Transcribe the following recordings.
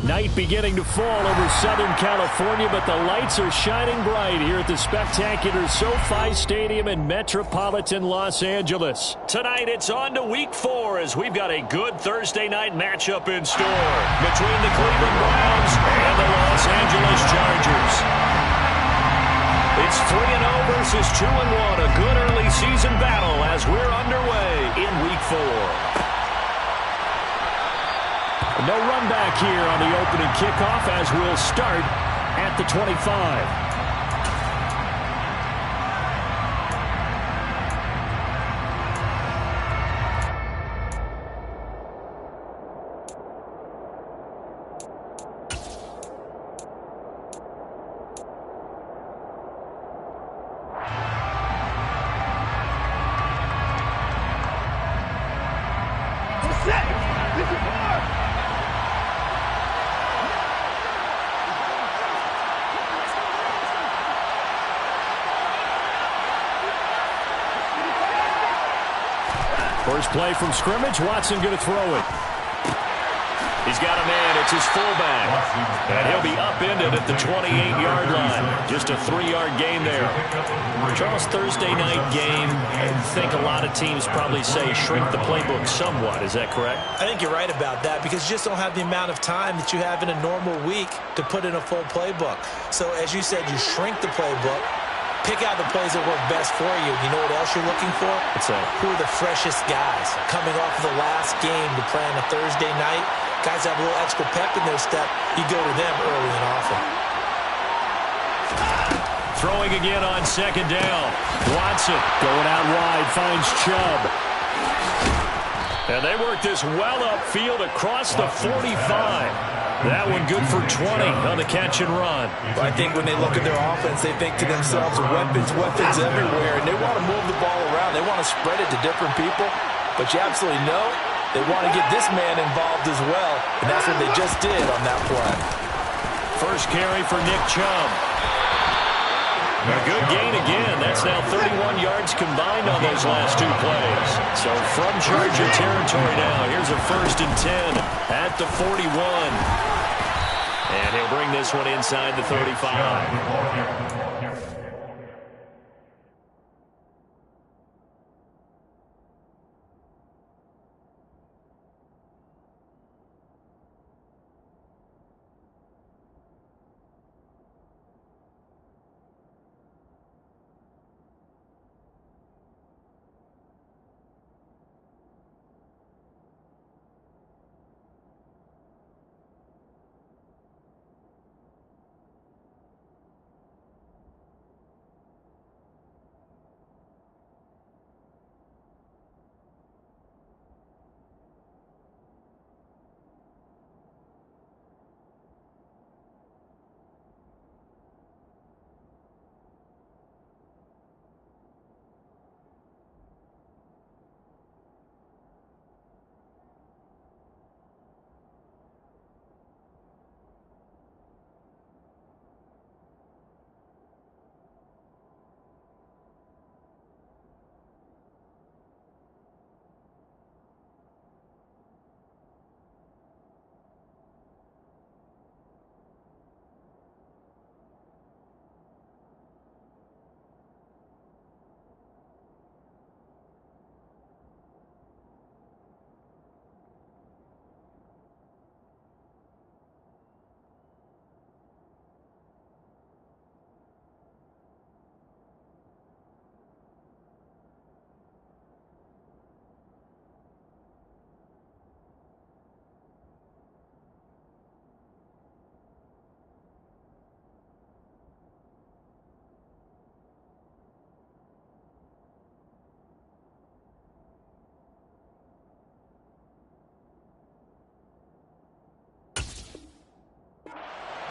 Night beginning to fall over Southern California, but the lights are shining bright here at the spectacular SoFi Stadium in metropolitan Los Angeles. Tonight, it's on to Week 4 as we've got a good Thursday night matchup in store between the Cleveland Browns and the Los Angeles Chargers. It's 3-0 versus 2-1, a good early season battle as we're underway in Week 4. No run back here on the opening kickoff as we'll start at the 25. First play from scrimmage. Watson going to throw it. He's got a man. It's his fullback. And he'll be upended at the 28-yard line. Just a 3-yard gain there. Charles, Thursday night game, I think a lot of teams probably say shrink the playbook somewhat. Is that correct? I think you're right about that because you just don't have the amount of time that you have in a normal week to put in a full playbook. So as you said, you shrink the playbook. Pick out the plays that work best for you. You know what else you're looking for? What's that? Who are the freshest guys coming off of the last game to play on a Thursday night? Guys have a little extra pep in their step. You go to them early and often. Throwing again on second down. Watson going out wide, finds Chubb. And they work this well upfield across the 45. That one good for 20 on the catch and run. Well, I think when they look at their offense, they think to themselves, weapons everywhere, and they want to move the ball around. They want to spread it to different people, but you absolutely know they want to get this man involved as well, and that's what they just did on that play. First carry for Nick Chubb. A good gain again. That's now 31 yards combined on those last two plays. So from Charger territory now, here's a 1st and 10 at the 41. And he'll bring this one inside the 35.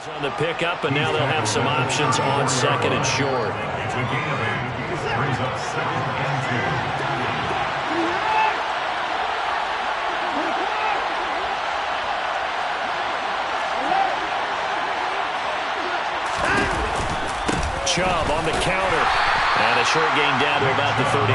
On the pickup, and now they'll have some options on second and short. Brings up 2nd and 2. Chubb on the counter. And a short gain down to about the 33.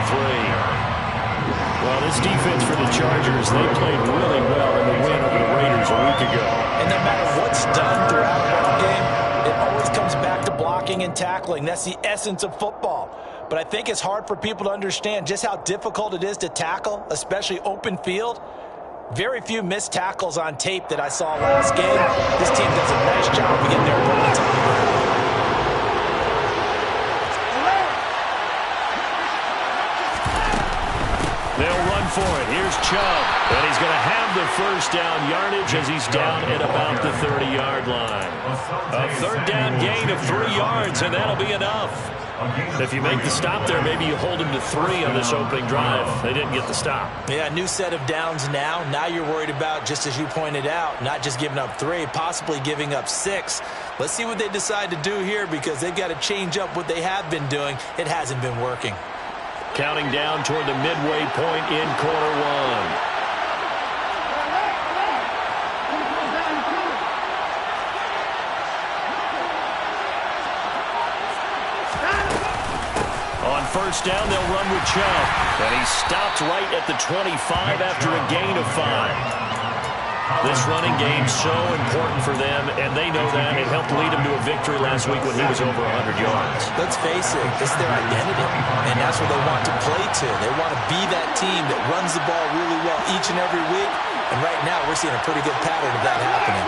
Well, this defense for the Chargers, they played really well in the win over the Raiders a week ago. And no matter what's done throughout a ball game, it always comes back to blocking and tackling. That's the essence of football. But I think it's hard for people to understand just how difficult it is to tackle, especially open field. Very few missed tackles on tape that I saw last game. This team does a nice job of getting their opponents on the ground. They'll run for it. Here's Chubb. And he's going to have the first down yardage as he's down at about the 30-yard line. A third down gain of 3 yards, and that'll be enough. If you make the stop there, maybe you hold him to 3 on this opening drive. They didn't get the stop. Yeah, new set of downs now. Now you're worried about, just as you pointed out, not just giving up 3, possibly giving up 6. Let's see what they decide to do here because they've got to change up what they have been doing. It hasn't been working. Counting down toward the midway point in quarter one. On first down, they'll run with Chubb. And he stopped right at the 25 after a gain of 5. This running game so important for them, and they know that. It helped lead them to a victory last week when he was over 100 yards. Let's face it, it's their identity, and that's what they want to play to. They want to be that team that runs the ball really well each and every week, and right now we're seeing a pretty good pattern of that happening.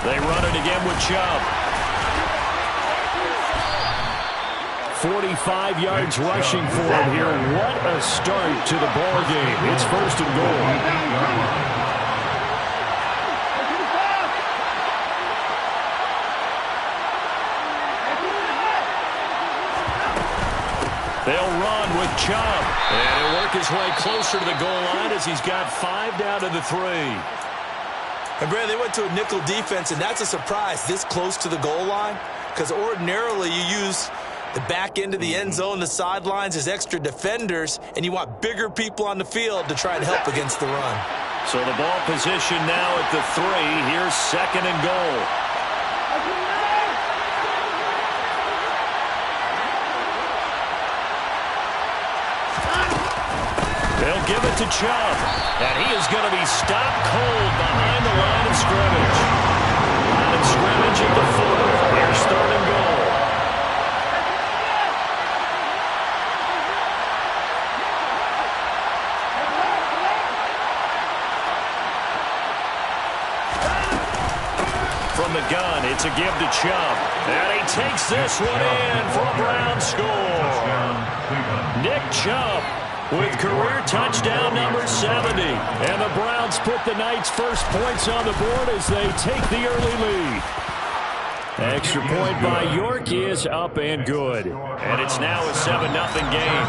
They run it again with Chubb. 45 yards rushing for him here. What a start to the ball game. It's first and goal. They'll run with Chubb. And he'll work his way closer to the goal line as he's got 5 down to the 3. And Brad, they went to a nickel defense, and that's a surprise this close to the goal line because ordinarily you use the back end of the end zone, the sidelines as extra defenders, and you want bigger people on the field to try to help against the run. So the ball position now at the 3. Here's second and goal. They'll give it to Chubb, and he is going to be stopped cold behind the line of scrimmage. Line of scrimmage at the 4. Here's third and goal. From the gun, it's a give to Chubb. And he takes this one in for a Brown score. Nick Chubb with career touchdown number 70. And the Browns put the Knights' first points on the board as they take the early lead. Extra point by York is up and good. And it's now a 7-0 game.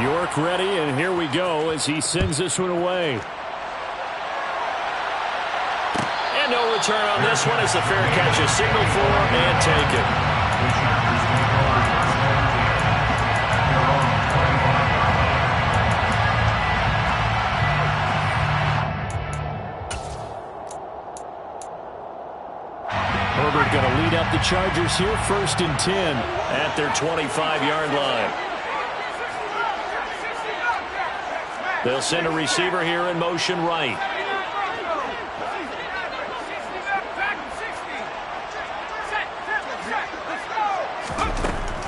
York ready, and here we go as he sends this one away. And no return on this one as the fair catch is signaled for and taken. Herbert going to lead up the Chargers here, 1st and 10 at their 25-yard line. They'll send a receiver here in motion right.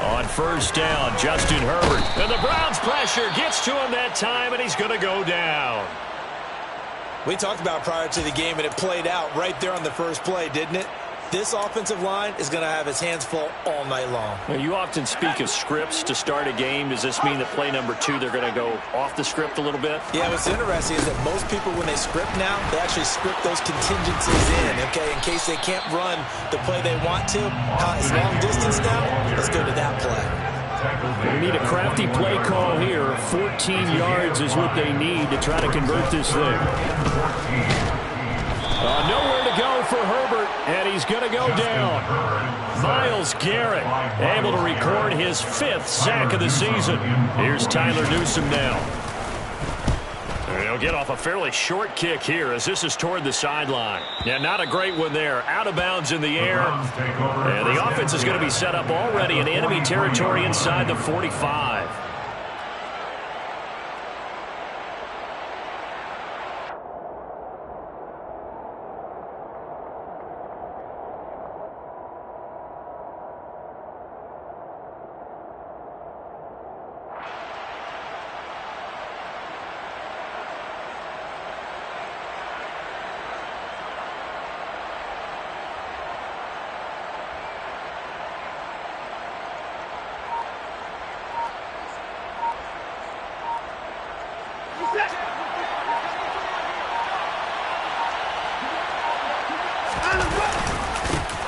On first down, Justin Herbert. And the Browns pressure gets to him that time, and he's going to go down. We talked about prior to the game, and it played out right there on the first play, didn't it? This offensive line is going to have its hands full all night long. Now, you often speak of scripts to start a game. Does this mean that play number 2, they're going to go off the script a little bit? Yeah, what's interesting is that most people, when they script now, they actually script those contingencies in, okay, in case they can't run the play they want to. It's long distance now. Let's go to that play. We need a crafty play call here. 14 yards is what they need to try to convert this thing. Nowhere to go for Herbert, and he's going to go down. Myles Garrett able to record his 5th sack of the season. Here's Tyler Newsome now. They'll get off a fairly short kick here as this is toward the sideline. Yeah, not a great one there. Out of bounds in the air. And the offense is going to be set up already in enemy territory inside the 45.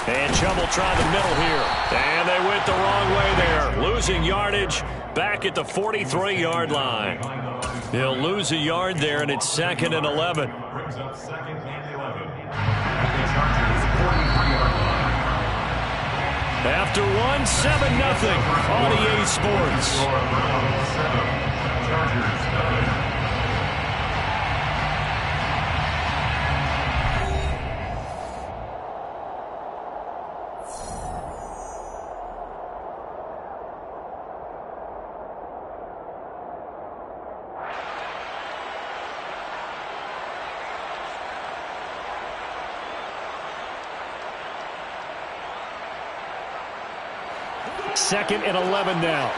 And Chubb try the middle here. And they went the wrong way there. Losing yardage back at the 43-yard line. He'll lose a yard there, and it's 2nd and 11. Brings up 2nd and 11. At the Chargers 43-yard line. After 1-7-0 on EA Sports. Chargers 7. Second and 11 now.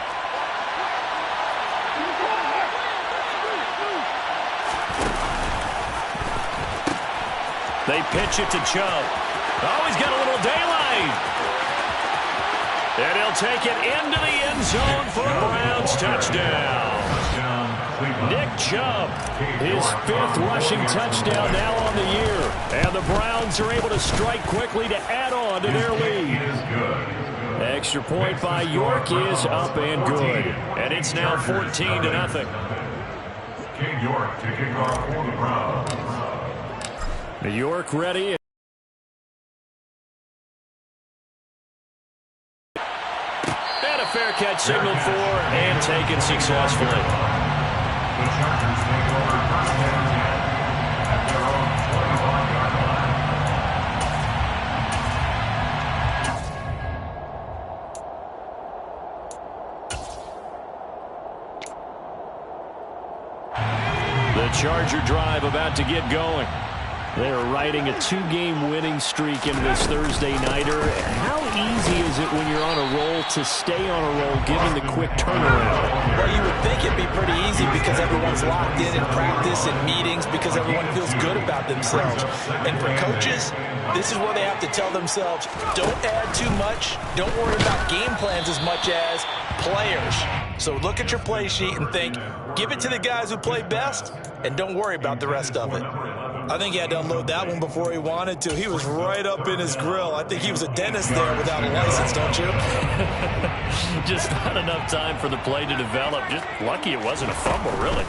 They pitch it to Chubb. Oh, he's got a little daylight. And he'll take it into the end zone for a Browns touchdown. Nick Chubb, his 5th rushing touchdown now on the year. And the Browns are able to strike quickly to add on to their lead. Extra point by York is up and good. And it's now 14-0. King York to kick off for the Browns. York ready. And a fair catch signaled for and taken successfully. The Chargers take over 1st and 10 at their own 21-yard line. The Charger drive about to get going. They're riding a 2-game winning streak into this Thursday nighter. How easy is it when you're on a roll to stay on a roll given the quick turnaround? Well, you would think it'd be pretty easy because everyone's locked in practice and meetings because everyone feels good about themselves. And for coaches, this is where they have to tell themselves, don't add too much. Don't worry about game plans as much as players. So look at your play sheet and think, give it to the guys who play best and don't worry about the rest of it. I think he had to unload that one before he wanted to. He was right up in his grill. I think he was a dentist there without a license, don't you? Just not enough time for the play to develop. Just lucky it wasn't a fumble, really.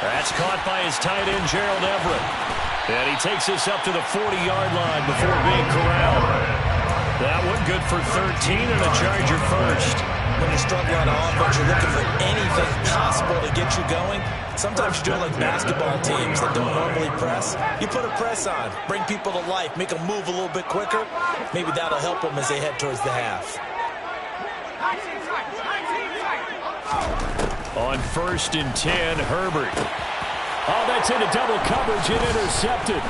That's caught by his tight end, Gerald Everett. And he takes this up to the 40-yard line before being corralled. That one good for 13 and a Charger first. When you're struggling on offense, you're looking for anything possible to get you going. Sometimes you do it like basketball teams that don't normally press. You put a press on, bring people to life, make them move a little bit quicker. Maybe that'll help them as they head towards the half. On 1st and 10, Herbert. Oh, that's into double coverage and intercepted.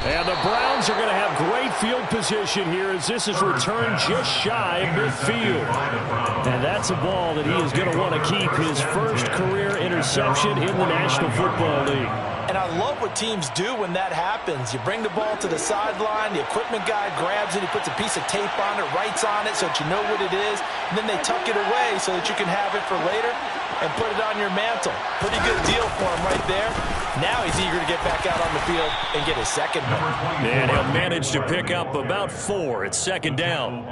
And the Browns are going to have great field position here as this is returned just shy of midfield. And that's a ball that he is going to want to keep, his first career interception in the National Football League. And I love what teams do when that happens. You bring the ball to the sideline, the equipment guy grabs it, he puts a piece of tape on it, writes on it so that you know what it is, and then they tuck it away so that you can have it for later and put it on your mantle. Pretty good deal for him right there. Now he's eager to get back out on the field and get his second one. And he'll manage to pick up about 4 at 2nd down.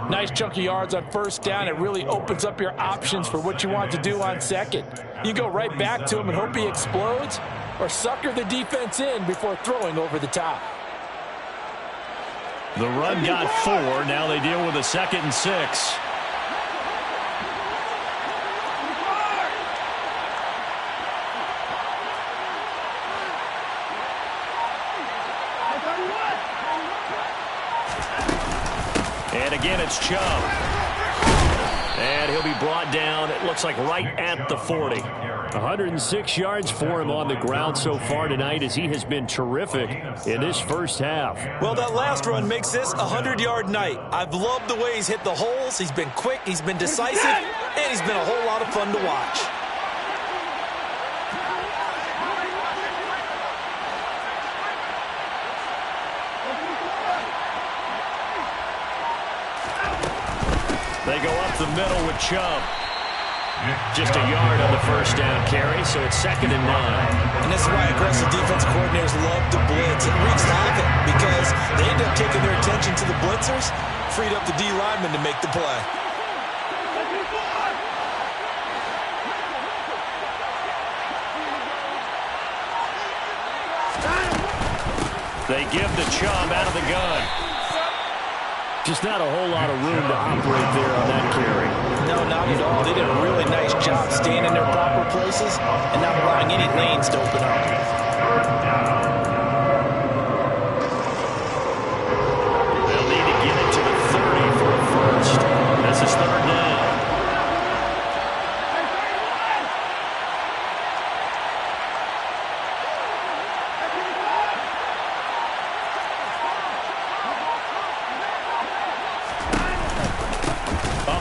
Nice chunk of yards on 1st down. It really opens up your options for what you want to do on 2nd. You go right back to him and hope he explodes, or sucker the defense in before throwing over the top. The run got 4. Now they deal with a 2nd and 6. again, it's Chubb. And he'll be brought down, it looks like right at the 40. 106 yards for him on the ground so far tonight as he has been terrific in this first half. Well, that last run makes this a 100-yard night. I've loved the way he's hit the holes. He's been quick, he's been decisive, and he's been a whole lot of fun to watch. They go up the middle with Chubb. Just a yard on the first down carry, so it's 2nd and 9. And this is why aggressive defense coordinators love to blitz. It wreaks havoc because they end up taking their attention to the blitzers, freed up the D lineman to make the play. They give the Chubb out of the gun. Just not a whole lot of room to operate there on that carry. No, not at all. They did a really nice job staying in their proper places and not allowing any lanes to open up. They'll need to get it to the 30 for a first. This is 3rd down.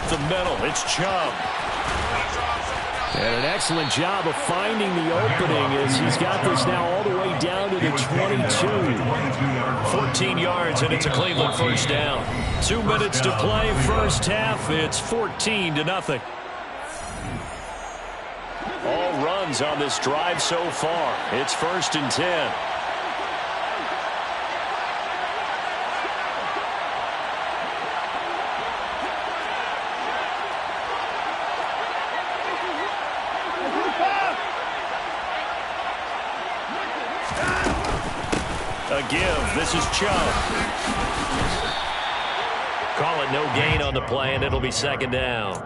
The middle, it's Chubb. And an excellent job of finding the opening as he's got this now all the way down to the 22. 14 yards, and it's a Cleveland first down. 2 minutes to play, first half. It's 14-0. All runs on this drive so far. It's 1st and 10. A give. This is Chubb. Call it no gain on the play, and it'll be 2nd down.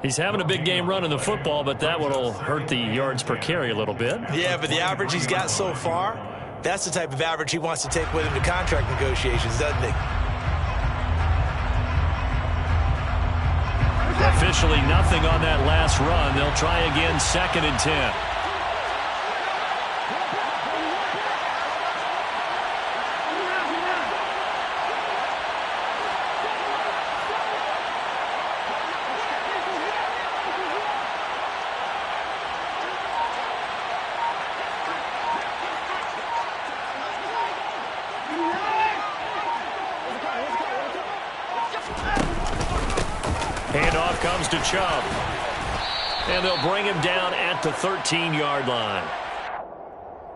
He's having a big game running the football, but that will hurt the yards per carry a little bit. Yeah, but the average he's got so far, that's the type of average he wants to take with him to contract negotiations, doesn't he? Officially nothing on that last run. They'll try again, 2nd and 10. Handoff comes to Chubb. And they'll bring him down at the 13-yard line.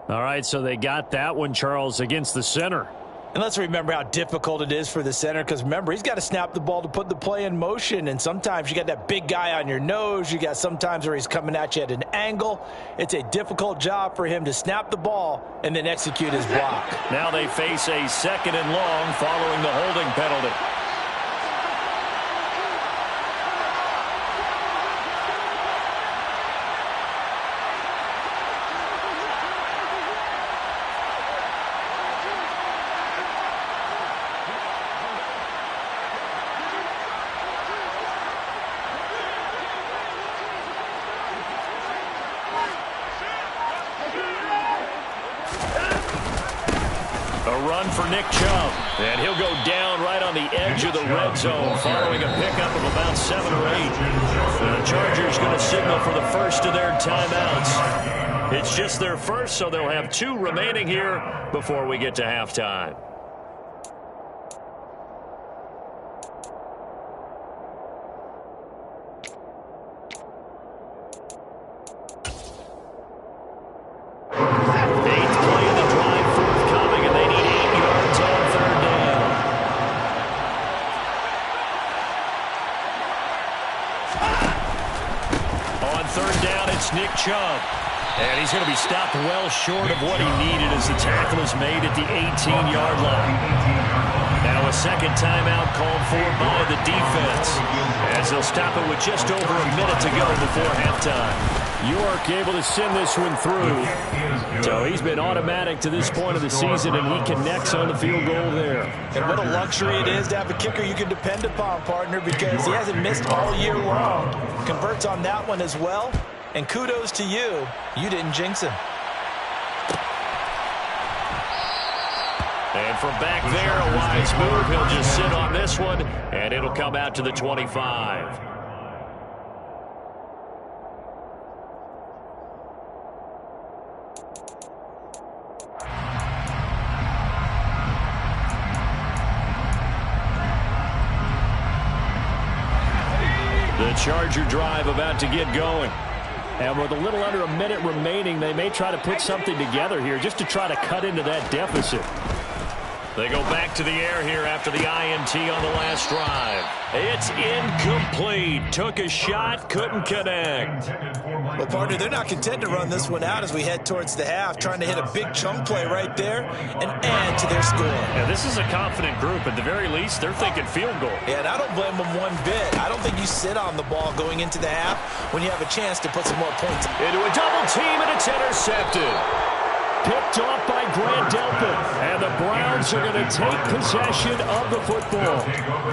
All right, so they got that one, Charles, against the center. And let's remember how difficult it is for the center, because remember, he's got to snap the ball to put the play in motion, and sometimes you got that big guy on your nose. You got sometimes where he's coming at you at an angle. It's a difficult job for him to snap the ball and then execute his block. Now they face a 2nd and long following the holding penalty. Run for Nick Chubb, and he'll go down right on the edge of the red zone following a pickup of about 7 or 8. The Chargers going to signal for the first of their timeouts. It's just their first, so they'll have 2 remaining here before we get to halftime. Nick Chubb. And he's going to be stopped well short of what he needed as the tackle is made at the 18-yard line. Now a second timeout called for by the defense, as they'll stop it with just over a minute to go before halftime. York able to send this one through. So he's been automatic to this point of the season, and he connects on the field goal there. And what a luxury it is to have a kicker you can depend upon, partner, because he hasn't missed all year long. Converts on that one as well. And kudos to you. You didn't jinx him. And from back there, a wise move. He'll just sit on this one, and it'll come out to the 25. The Charger drive about to get going. And with a little under a minute remaining, they may try to put something together here just to try to cut into that deficit. They go back to the air here after the INT on the last drive. It's incomplete. Took a shot, couldn't connect. Well, partner, they're not content to run this one out as we head towards the half, trying to hit a big chunk play right there and add to their score. Yeah, this is a confident group. At the very least, they're thinking field goal. Yeah, and I don't blame them one bit. I don't think you sit on the ball going into the half when you have a chance to put some more points. Into a double team, and it's intercepted. Picked off by Grant Delpit. And the Browns are going to take possession of the football.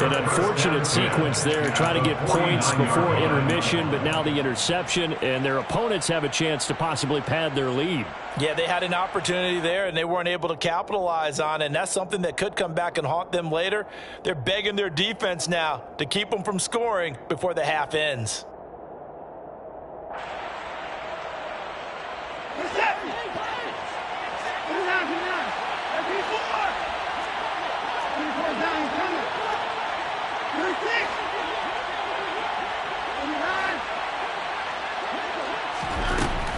An unfortunate sequence there, trying to get points before intermission, but now the interception, and their opponents have a chance to possibly pad their lead. Yeah, they had an opportunity there, and they weren't able to capitalize on it, and that's something that could come back and haunt them later. They're begging their defense now to keep them from scoring before the half ends.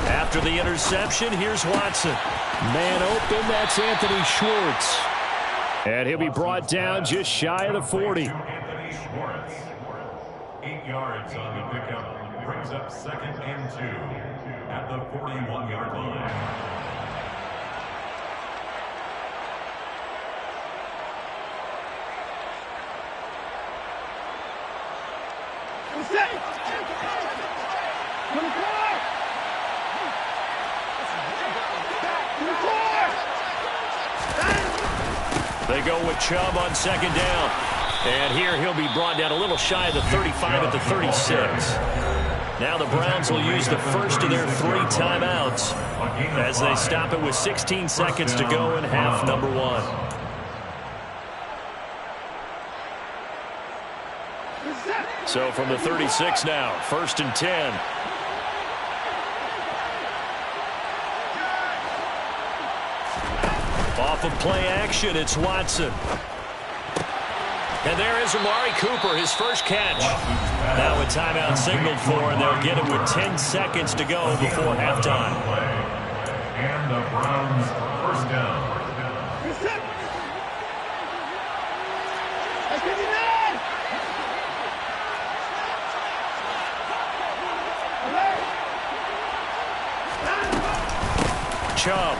After the interception, here's Watson. Man open, that's Anthony Schwartz. And he'll be brought down just shy of the 40. Anthony Schwartz. 8 yards on the pickup. Brings up 2nd and 2 at the 41-yard line. They go with Chubb on 2nd down. And here he'll be brought down a little shy of the 35 at the 36. Now the Browns will use the first of their 3 timeouts as they stop it with 16 seconds to go in half number 1. So from the 36 now, 1st and 10. Off of play action, it's Watson. And there is Amari Cooper, his first catch. Now a timeout signaled for, and they'll get it with 10 seconds to go before halftime. And the Browns first down. Chubb.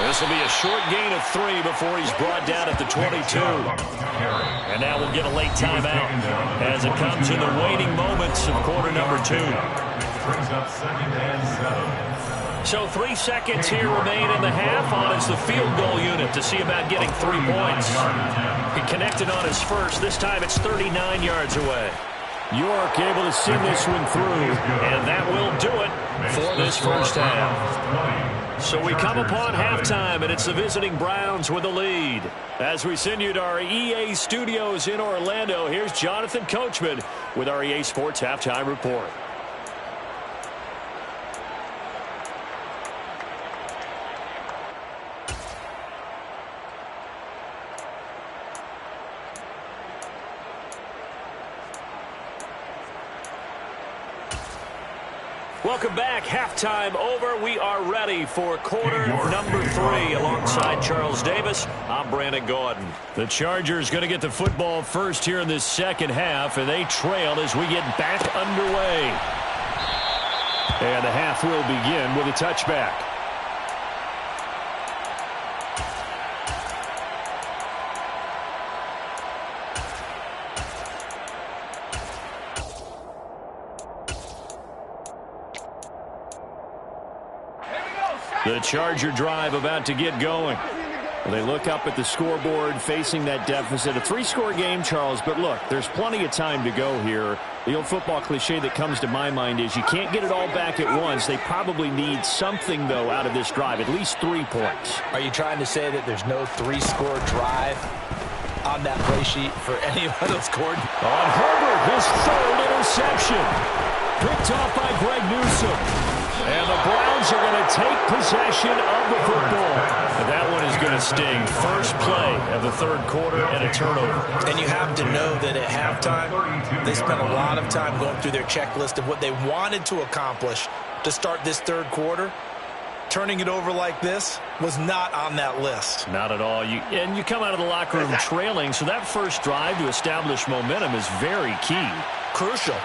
This will be a short gain of 3 before he's brought down at the 22. And now we'll get a late timeout as it comes in the waning moments of quarter number 2. Brings up 2nd and 7. So 3 seconds here remain in the half on as the field goal unit to see about getting 3 points. He connected on his first. This time it's 39 yards away. York able to send this one through. And that will do it for this first half. So we come upon halftime, and it's the visiting Browns with the lead. As we send you to our EA studios in Orlando, here's Jonathan Coachman with our EA Sports Halftime Report. Welcome back. Halftime over. We are ready for quarter number 3. Alongside Charles Davis, I'm Brandon Gordon. The Chargers going to get the football first here in this second half, and they trail as we get back underway. And the half will begin with a touchback. The Charger drive about to get going. They look up at the scoreboard facing that deficit. A 3-score game, Charles, but look, there's plenty of time to go here. The old football cliche that comes to my mind is you can't get it all back at once. They probably need something, though, out of this drive, at least 3 points. Are you trying to say that there's no 3-score drive on that play sheet for any of those scored? On Herbert, his 3rd interception. Picked off by Greg Newsome. And the Browns are going to take possession of the football. And that one is going to sting. First play of the 3rd quarter and a turnover. And you have to know that at halftime, they spent a lot of time going through their checklist of what they wanted to accomplish to start this 3rd quarter. Turning it over like this was not on that list. Not at all. And you come out of the locker room trailing, so that first drive to establish momentum is very key. Crucial.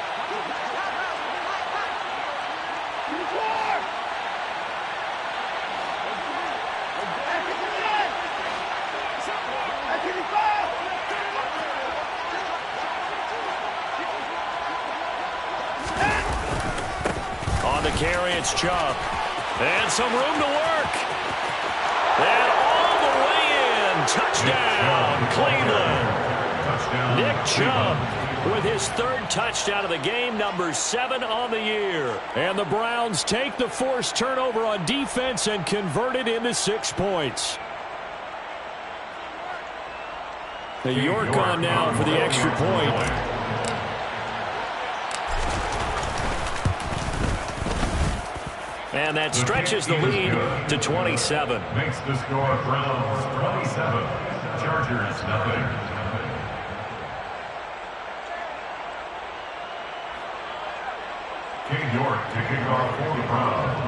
Carry, it's Chubb. And some room to work. And all the way in. Touchdown, Cleveland. Nick Chubb with his 3rd touchdown of the game, number 7 on the year. And the Browns take the forced turnover on defense and convert it into 6 points. The York on now for the extra point. And that stretches the lead to 27. Makes the score Browns 27, Chargers nothing. King York to kick off for the Browns.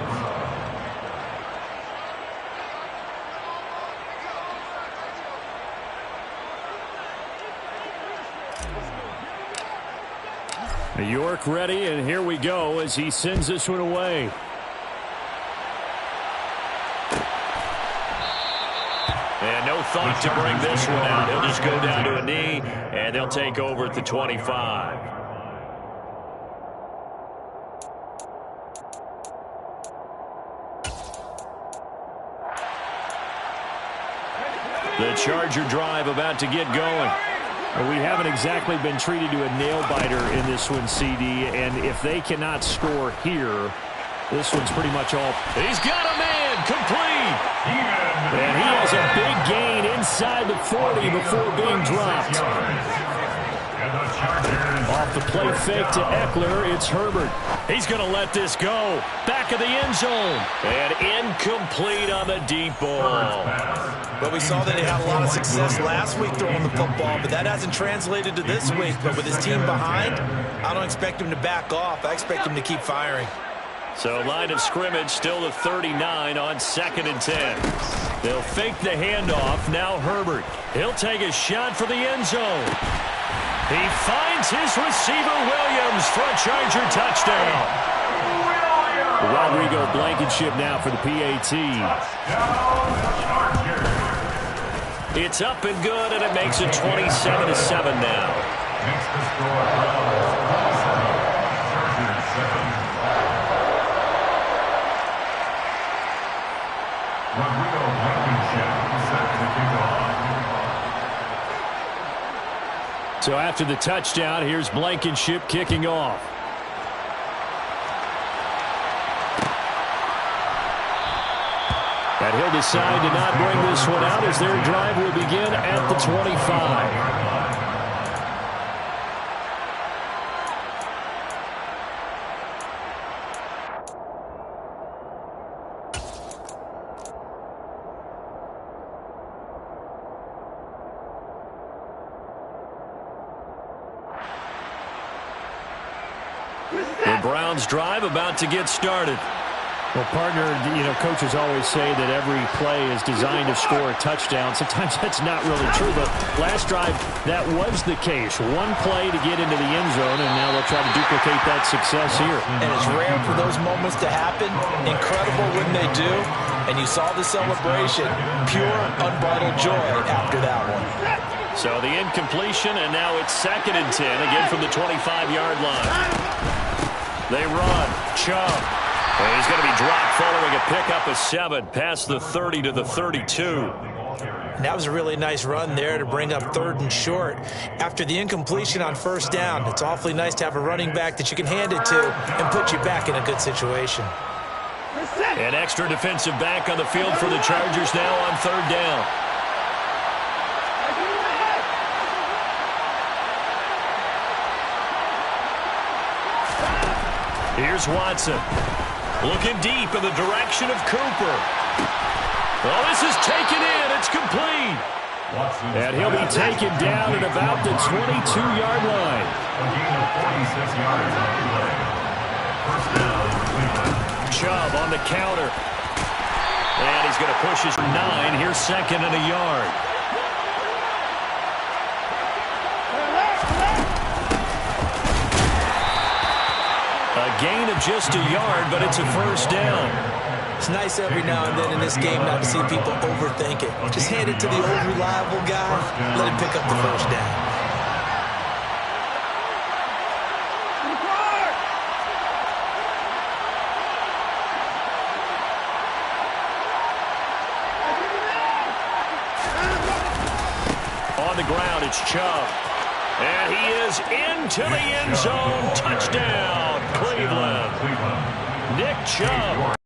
York ready, and here we go as he sends this one away. And no thought to bring this one out. He'll just go down to a knee, and they'll take over at the 25. The Charger drive about to get going. We haven't exactly been treated to a nail-biter in this one, CD, and if they cannot score here, this one's pretty much all. He's got a man, complete. And he has a big gain inside the 40 before being dropped. Off the play fake to Eckler, it's Herbert. He's going to let this go. Back of the end zone. And incomplete on the deep ball. Well, we saw that he had a lot of success last week throwing the football, but that hasn't translated to this week. But with his team behind, I don't expect him to back off. I expect him to keep firing. So line of scrimmage still to 39 on 2nd and 10. They'll fake the handoff. Now Herbert. He'll take a shot for the end zone. He finds his receiver Williams for a Charger touchdown. Rodrigo Blankenship now for the PAT. It's up and good, and it makes it 27-7 now. Makes the score Browns 27, Chargers 7. Rodrigo Blankenship set to kick off. So after the touchdown, here's Blankenship kicking off. And he'll decide to not bring this one out as their drive will begin at the 25. The Browns drive about to get started. Well, partner, coaches always say that every play is designed to score a touchdown. Sometimes that's not really true, but last drive, that was the case. One play to get into the end zone, and now they'll try to duplicate that success here. And it's rare for those moments to happen. Incredible when they do. And you saw the celebration. Pure, unbridled joy after that one. So the incompletion, and now it's 2nd and 10, again from the 25-yard line. They run. Chubb. And he's going to be dropped following a pickup of 7 past the 30 to the 32. And that was a really nice run there to bring up 3rd and short. After the incompletion on 1st down, it's awfully nice to have a running back that you can hand it to and put you back in a good situation. An extra defensive back on the field for the Chargers now on 3rd down. Here's Watson. Looking deep in the direction of Cooper. Oh, this is taken in. It's complete. And he'll be taken down at about the 22-yard line. A gain of 46 yards on the play. First down, Cleveland. Chubb on the counter. And he's going to push his 9. Here's 2nd and a yard. A gain of just a yard, but it's a 1st down. It's nice every now and then in this game not to see people overthink it. Just hand it to the old reliable guy, let him pick up the 1st down. On the ground, it's Chubb. And he is into the end zone. Touchdown, Cleveland. Nick Chubb.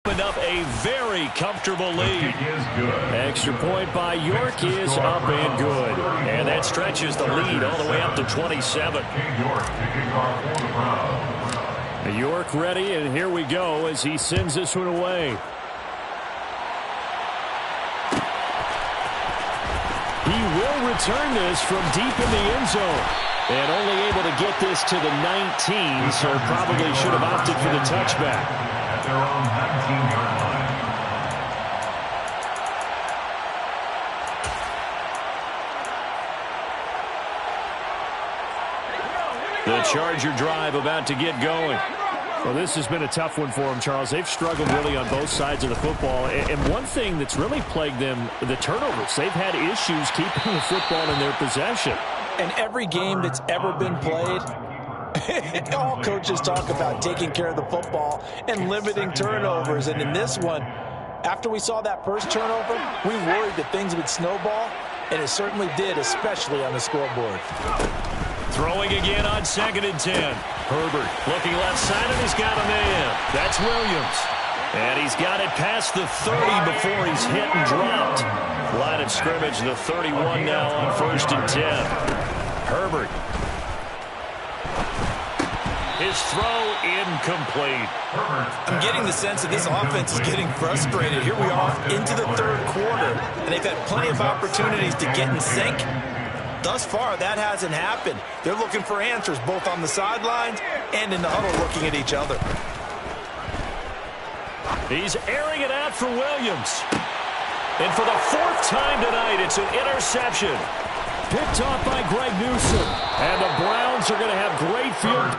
Opened up a very comfortable lead. Extra point by York is up and good. And that stretches the lead all the way up to 27. York ready, and here we go as he sends this one away. He will return this from deep in the end zone. And only able to get this to the 19, so probably should have opted for the touchback. At their own 19-yard line. The Charger drive about to get going. Well, this has been a tough one for them, Charles. They've struggled really on both sides of the football. And one thing that's really plagued them, the turnovers. They've had issues keeping the football in their possession. And every game that's ever been played, all coaches talk about taking care of the football and limiting turnovers. And in this one, after we saw that first turnover, we worried that things would snowball, and it certainly did, especially on the scoreboard. Throwing again on 2nd and 10. Herbert looking left side, and he's got a man. That's Williams. And he's got it past the 30 before he's hit and dropped. Line of scrimmage, the 31 now on 1st and 10. Herbert. His throw incomplete. I'm getting the sense that this offense is getting frustrated. Here we are into the 3rd quarter, and they've had plenty of opportunities to get in sync. Thus far, that hasn't happened. They're looking for answers both on the sidelines and in the huddle looking at each other. He's airing it out for Williams. And for the 4th time tonight, it's an interception. Picked off by Greg Newsome. And the Browns are going to have great field.